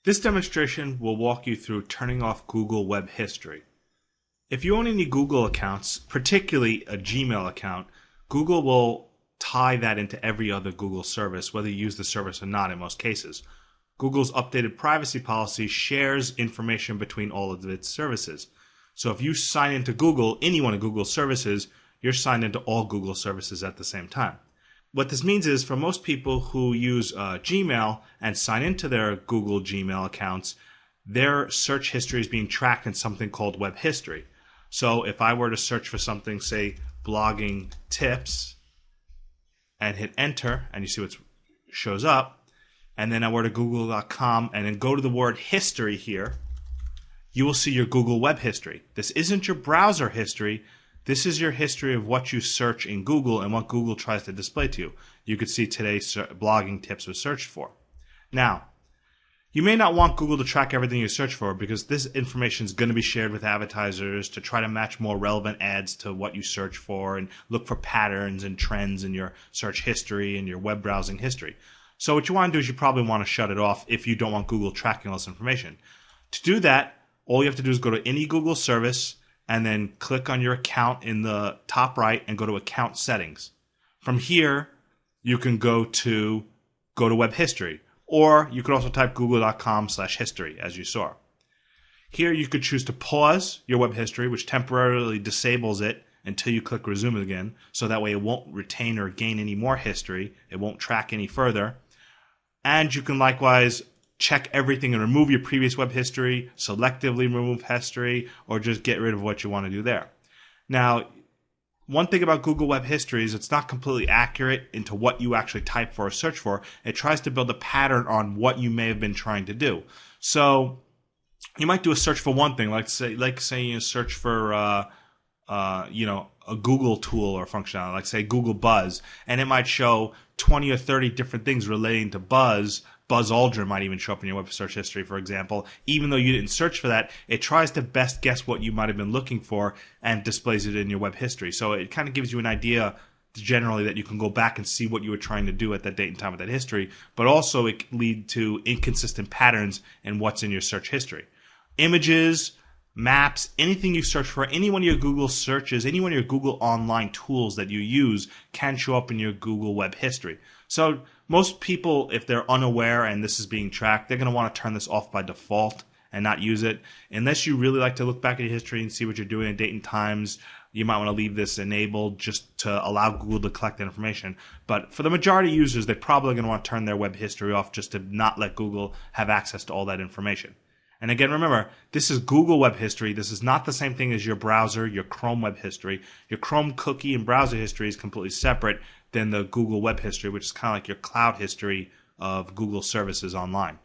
This demonstration will walk you through turning off Google Web History. If you own any Google accounts, particularly a Gmail account, Google will tie that into every other Google service, whether you use the service or not in most cases. Google's updated privacy policy shares information between all of its services. So if you sign into Google, any one of Google's services, you're signed into all Google services at the same time. What this means is for most people who use Gmail and sign into their Google Gmail accounts, their search history is being tracked in something called web history. So if I were to search for something, say blogging tips, and hit enter, and you see what shows up, and then I were to google.com and then go to the word history here, you will see your Google web history. This isn't your browser history. This is your history of what you search in Google and what Google tries to display to you. You could see today blogging tips was searched for. Now, you may not want Google to track everything you search for because this information is going to be shared with advertisers to try to match more relevant ads to what you search for and look for patterns and trends in your search history and your web browsing history. So what you want to do is you probably want to shut it off if you don't want Google tracking all this information. To do that, all you have to do is go to any Google service and then click on your account in the top right and go to account settings. From here, you can go to web history, or you could also type google.com/history as you saw. Here you could choose to pause your web history, which temporarily disables it until you click resume again, so that way it won't retain or gain any more history. It won't track any further. And you can likewise check everything and remove your previous web history, selectively remove history, or just get rid of what you want to do there. Now, one thing about Google Web History is it's not completely accurate into what you actually type for or search for. It tries to build a pattern on what you may have been trying to do. So you might do a search for one thing, like say you search for a Google tool or functionality, like say Google Buzz, and it might show 20 or 30 different things relating to Buzz. Buzz Aldrin might even show up in your web search history, for example. Even though you didn't search for that, it tries to best guess what you might have been looking for and displays it in your web history. So it kind of gives you an idea generally that you can go back and see what you were trying to do at that date and time of that history, but also it can lead to inconsistent patterns in what's in your search history. Images, maps, anything you search for, any one of your Google searches, any one of your Google online tools that you use can show up in your Google web history. So most people, if they're unaware and this is being tracked, they're going to want to turn this off by default and not use it. Unless you really like to look back at your history and see what you're doing at date and times, you might want to leave this enabled just to allow Google to collect that information. But for the majority of users, they're probably going to want to turn their web history off just to not let Google have access to all that information. And again, remember, this is Google Web History. This is not the same thing as your browser, your Chrome Web History. Your Chrome cookie and browser history is completely separate than the Google Web History, which is kind of like your cloud history of Google services online.